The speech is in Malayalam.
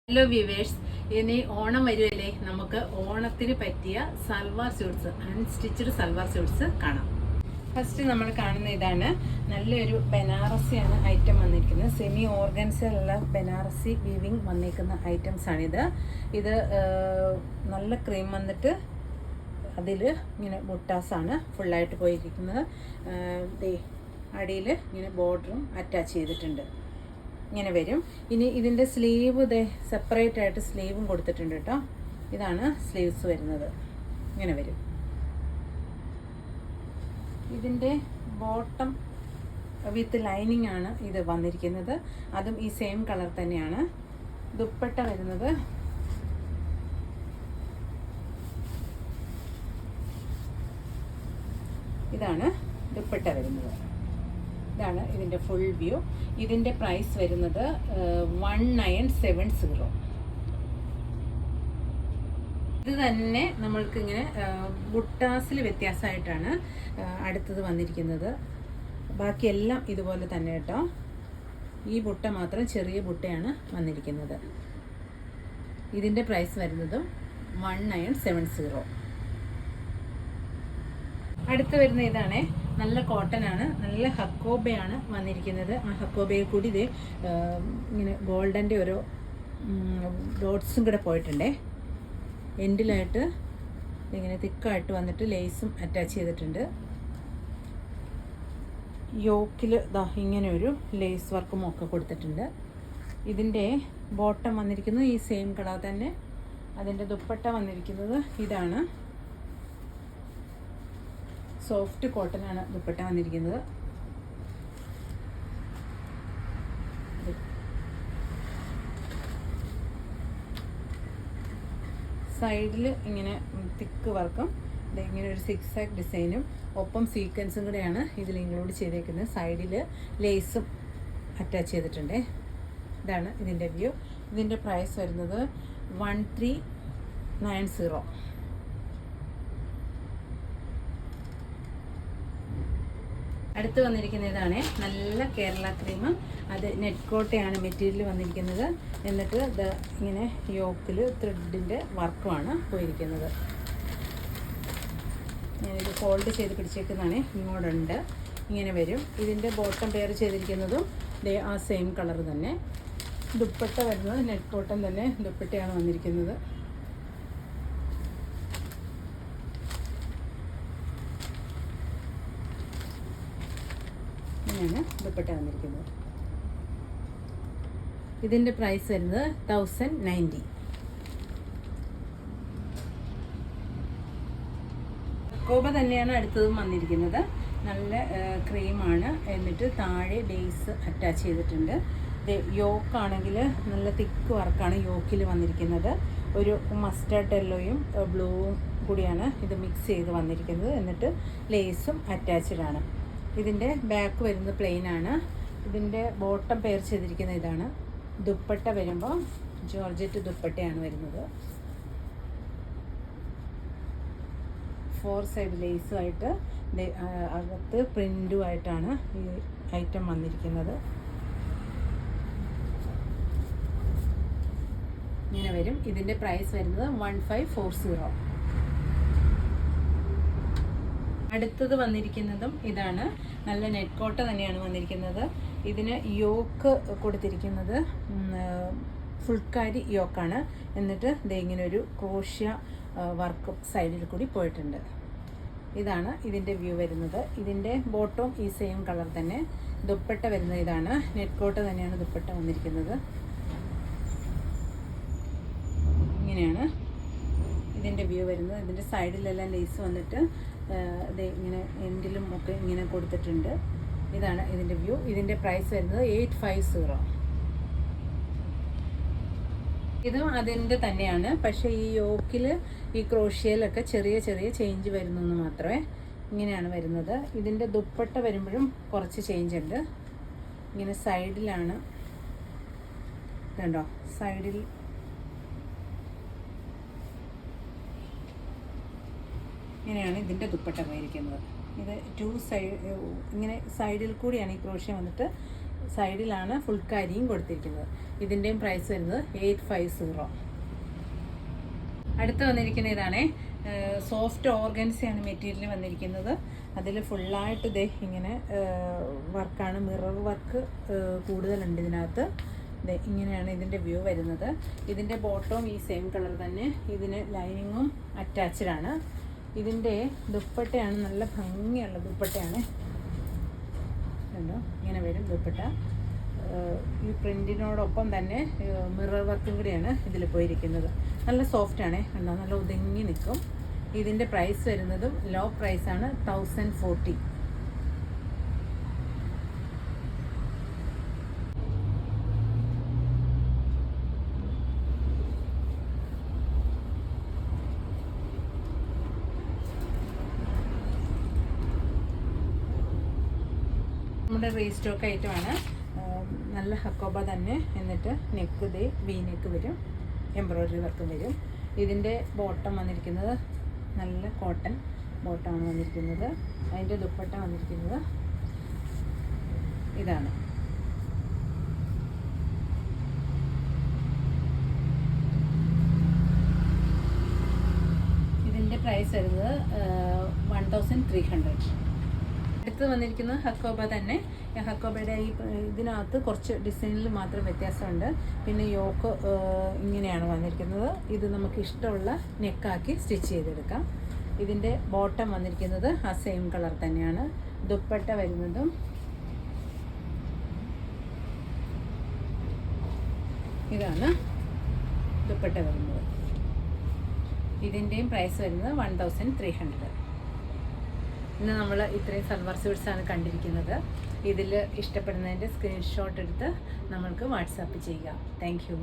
ഹലോ വ്യൂവേഴ്സ്, ഇനി ഓണം വരുമല്ലേ. നമുക്ക് ഓണത്തിന് പറ്റിയ salwar suits, unstitched salwar suits കാണാം. ഫസ്റ്റ് നമ്മൾ കാണുന്ന ഇതാണ്. നല്ലൊരു ബനാറസിയാണ് ഐറ്റം വന്നിരിക്കുന്നത്. സെമി ഓർഗൻസിലുള്ള ബനാറസി വീവിങ് വന്നിരിക്കുന്ന ഐറ്റംസ് ആണിത്. ഇത് നല്ല ക്രീം വന്നിട്ട് അതിൽ ഇങ്ങനെ ബുട്ടാസാണ് ഫുള്ളായിട്ട് പോയിരിക്കുന്നത്. അടിയിൽ ഇങ്ങനെ ബോർഡറും അറ്റാച്ച് ചെയ്തിട്ടുണ്ട്. ഇങ്ങനെ വരും. ഇനി ഇതിൻ്റെ സ്ലീവ് സെപ്പറേറ്റ് ആയിട്ട് സ്ലീവും കൊടുത്തിട്ടുണ്ട് കേട്ടോ. ഇതാണ് സ്ലീവ്സ് വരുന്നത്. ഇങ്ങനെ വരും. ഇതിൻ്റെ ബോട്ടം വിത്ത് ലൈനിങ് ആണ് ഇത് വന്നിരിക്കുന്നത്. അതും ഈ സെയിം കളർ തന്നെയാണ്. ദുപ്പട്ട വരുന്നത് ഇതാണ്. ദുപ്പട്ട വരുന്നത് ഇതാണ്. ഇതിൻ്റെ ഫുൾ വ്യൂ. ഇതിൻ്റെ പ്രൈസ് വരുന്നത് 1970. ഇത് തന്നെ നമ്മൾക്കിങ്ങനെ ബുട്ടാസിൽ വ്യത്യാസമായിട്ടാണ് അടുത്തത് വന്നിരിക്കുന്നത്. ബാക്കിയെല്ലാം ഇതുപോലെ തന്നെ കേട്ടോ. ഈ ബുട്ട മാത്രം ചെറിയ ബുട്ടയാണ് വന്നിരിക്കുന്നത്. ഇതിൻ്റെ പ്രൈസ് വരുന്നതും 1970. അടുത്ത് വരുന്ന ഇതാണ്. നല്ല കോട്ടൺ ആണ്, നല്ല ഹക്കോബയാണ് വന്നിരിക്കുന്നത്. ആ ഹക്കോബയിൽ കൂടി ഇത് ഇങ്ങനെ ഗോൾഡൻ്റെ ഓരോ ഡോട്ട്സും കൂടെ പോയിട്ടുണ്ടേ. എൻഡിലായിട്ട് ഇങ്ങനെ തിക്കായിട്ട് വന്നിട്ട് ലേസും അറ്റാച്ച് ചെയ്തിട്ടുണ്ട്. യോക്കിൽ ഇങ്ങനെ ഒരു ലേസ് വർക്കും ഒക്കെ കൊടുത്തിട്ടുണ്ട്. ഇതിൻ്റെ ബോട്ടം വന്നിരിക്കുന്നത് ഈ സെയിം കളർ തന്നെ. അതിൻ്റെ ദുപ്പട്ട വന്നിരിക്കുന്നത് ഇതാണ്. സോഫ്റ്റ് കോട്ടൺ ആണ് ദുപ്പട്ട വന്നിരിക്കുന്നത്. സൈഡിൽ ഇങ്ങനെ തിക്ക് വർക്കും ഇങ്ങനെ ഒരു സിക്സ് ആക്ക് ഡിസൈനും ഒപ്പം സീക്വൻസും കൂടെയാണ് ഇതിൽ ഇൻക്ലൂഡ് ചെയ്തേക്കുന്നത്. സൈഡിൽ ലേസും അറ്റാച്ച് ചെയ്തിട്ടുണ്ട്. ഇതാണ് ഇതിൻ്റെ വ്യൂ. ഇതിൻ്റെ പ്രൈസ് വരുന്നത് 1390. അടുത്ത് വന്നിരിക്കുന്ന ഇതാണ്. നല്ല കേരള ക്രീം. അത് നെറ്റ് കോട്ടയാണ് മെറ്റീരിയൽ വന്നിരിക്കുന്നത്. എന്നിട്ട് ഇത് ഇങ്ങനെ യോക്കിൽ ത്രെഡിൻ്റെ വർക്കുമാണ് പോയിരിക്കുന്നത്. ഞാനിത് ഫോൾഡ് ചെയ്ത് പിടിച്ചേക്കുന്നതാണ്. ഇങ്ങോട്ടുണ്ട് ഇങ്ങനെ വരും. ഇതിൻ്റെ ബോട്ടം പെയർ ചെയ്തിരിക്കുന്നതും ആ സെയിം കളർ തന്നെ. ദുപ്പട്ട വരുന്നത് നെറ്റ് കോട്ടൺ തന്നെ ദുപ്പട്ടയാണ് വന്നിരിക്കുന്നത്. ാണ് ദുപ്പട്ട വന്നിരിക്കുന്നത്. ഇതിൻ്റെ പ്രൈസ് വരുന്നത് 1090. കോബ തന്നെയാണ് അടുത്തതും വന്നിരിക്കുന്നത്. നല്ല ക്രീമാണ്. എന്നിട്ട് താഴെ ലേസ് അറ്റാച്ച് ചെയ്തിട്ടുണ്ട്. യോക്കാണെങ്കിൽ നല്ല തിക്ക് വർക്കാണ് യോക്കിൽ വന്നിരിക്കുന്നത്. ഒരു മസ്റ്റാർഡ് യെല്ലോയും ബ്ലൂവും കൂടിയാണ് ഇത് മിക്സ് ചെയ്ത് വന്നിരിക്കുന്നത്. എന്നിട്ട് ലേസും അറ്റാച്ച്ഡ് ആണ്. ഇതിൻ്റെ ബാക്ക് വരുന്നത് പ്ലെയിൻ ആണ്. ഇതിൻ്റെ ബോട്ടം പെയർ ചെയ്തിരിക്കുന്ന ഇതാണ്. ദുപ്പട്ട വരുമ്പോൾ ജോർജറ്റ് ദുപ്പട്ടയാണ് വരുന്നത്. 4 സൈഡ് ലേസുമായിട്ട് അകത്ത് പ്രിൻറ്റുമായിട്ടാണ് ഈ ഐറ്റം വന്നിരിക്കുന്നത്. ഇങ്ങനെ വരും. ഇതിൻ്റെ പ്രൈസ് വരുന്നത് 1540. അടുത്തത് വന്നിരിക്കുന്നതും ഇതാണ്. നല്ല നെറ്റ് കോട്ട തന്നെയാണ് വന്നിരിക്കുന്നത്. ഇതിന് യോക്ക് കൊടുത്തിരിക്കുന്നത് ഫുൾക്കാരി യോക്കാണ്. എന്നിട്ട് ഇങ്ങനെ ഒരു ക്രോഷ്യ വർക്കും സൈഡിൽ കൂടി പോയിട്ടുണ്ട്. ഇതാണ് ഇതിൻ്റെ വ്യൂ വരുന്നത്. ഇതിൻ്റെ ബോട്ടവും ഈ സെയിം കളർ തന്നെ. ദുപ്പട്ട വരുന്നത് ഇതാണ്. നെറ്റ് കോട്ട തന്നെയാണ് ദുപ്പട്ട വന്നിരിക്കുന്നത്. ഇങ്ങനെയാണ് ഇതിൻ്റെ വ്യൂ വരുന്നത്. ഇതിൻ്റെ സൈഡിലെല്ലാം ലേസ് വന്നിട്ട് ഇങ്ങനെ എൻഡിലും ഒക്കെ ഇങ്ങനെ കൊടുത്തിട്ടുണ്ട്. ഇതാണ് ഇതിൻ്റെ വ്യൂ. ഇതിൻ്റെ പ്രൈസ് വരുന്നത് 850. ഇതും അതിൻ്റെ തന്നെയാണ്. പക്ഷേ ഈ യോക്കിൽ ഈ ക്രോഷ്യയിലൊക്കെ ചെറിയ ചെറിയ ചേഞ്ച് വരുന്നു എന്ന് മാത്രമേ. ഇങ്ങനെയാണ് വരുന്നത്. ഇതിൻ്റെ ദുപ്പട്ട വരുമ്പോഴും കുറച്ച് ചേഞ്ച് ഉണ്ട്. ഇങ്ങനെ സൈഡിലാണ് കണ്ടോ. സൈഡിൽ ഇങ്ങനെയാണ് ഇതിൻ്റെ ദുപ്പട്ട പോയിരിക്കുന്നത്. ഇത് 2 സൈഡ് ഇങ്ങനെ സൈഡിൽ കൂടിയാണ് ഈ ക്രോഷ്യ വന്നിട്ട് സൈഡിലാണ് ഫുൾക്കാരിയും കൊടുത്തിരിക്കുന്നത്. ഇതിൻ്റെയും പ്രൈസ് വരുന്നത് 850. അടുത്ത് വന്നിരിക്കുന്ന ഇതാണേ, സോഫ്റ്റ് ഓർഗൻസിയാണ് മെറ്റീരിയൽ വന്നിരിക്കുന്നത്. അതിൽ ഫുള്ളായിട്ട് ഇതേ ഇങ്ങനെ വർക്കാണ്, മിറർ വർക്ക് കൂടുതലുണ്ട് ഇതിനകത്ത്. ഇങ്ങനെയാണ് ഇതിൻ്റെ വ്യൂ വരുന്നത്. ഇതിൻ്റെ ബോട്ടവും ഈ സെയിം കളർ തന്നെ. ഇതിന് ലൈനിങ്ങും അറ്റാച്ച്ഡ് ആണ്. ഇതിൻ്റെ ദുപ്പട്ടയാണ് നല്ല ഭംഗിയുള്ള ദുപ്പട്ടയാണ്. കണ്ടോ, ഇങ്ങനെ വരും ദുപ്പട്ട. ഈ പ്രിൻറ്റിനോടൊപ്പം തന്നെ മിറർ വർക്കും കൂടിയാണ് ഇതിൽ പോയിരിക്കുന്നത്. നല്ല സോഫ്റ്റാണ്, കണ്ടോ, നല്ല ഒതുങ്ങി നിൽക്കും. ഇതിൻ്റെ പ്രൈസ് വരുന്നതും ലോ പ്രൈസാണ്, 1040. നമ്മുടെ റീസ്റ്റോക്ക് ഐറ്റമാണ്. നല്ല ഹക്കോബ തന്നെ. എന്നിട്ട് നെക്ക് ദേ വി നെക്ക് വരും, എംബ്രോയ്ഡറി വർക്കും വരും. ഇതിൻ്റെ ബോട്ടം വന്നിരിക്കുന്നത് നല്ല കോട്ടൺ ബോട്ടമാണ് വന്നിരിക്കുന്നത്. അതിൻ്റെ ദുപ്പട്ട വന്നിരിക്കുന്നത് ഇതാണ്. ഇതിൻ്റെ പ്രൈസ് വരുന്നത് 1300. അടുത്ത് വന്നിരിക്കുന്നത് ഹക്കോബ തന്നെ. ഹക്കോബയുടെ ഈ ഇതിനകത്ത് കുറച്ച് ഡിസൈനിൽ മാത്രം വ്യത്യാസമുണ്ട്. പിന്നെ യോക്ക് ഇങ്ങനെയാണ് വന്നിരിക്കുന്നത്. ഇത് നമുക്ക് ഇഷ്ടമുള്ള നെക്കാക്കി സ്റ്റിച്ച് ചെയ്തെടുക്കാം. ഇതിൻ്റെ ബോട്ടം വന്നിരിക്കുന്നത് ആ സെയിം കളർ തന്നെയാണ്. ദുപ്പട്ട വരുന്നതും ഇതാണ് ദുപ്പട്ട വരുന്നത്. ഇതിൻ്റെയും പ്രൈസ് വരുന്നത് 1300. ഇന്ന് നമ്മൾ ഇത്രയും സൽവാർ സ്യൂട്ട്സാണ് കണ്ടിരിക്കുന്നത്. ഇതിൽ ഇഷ്ടപ്പെടുന്നതിൻ്റെ സ്ക്രീൻഷോട്ട് എടുത്ത് നമ്മൾക്ക് വാട്സാപ്പ് ചെയ്യുക. Thank you.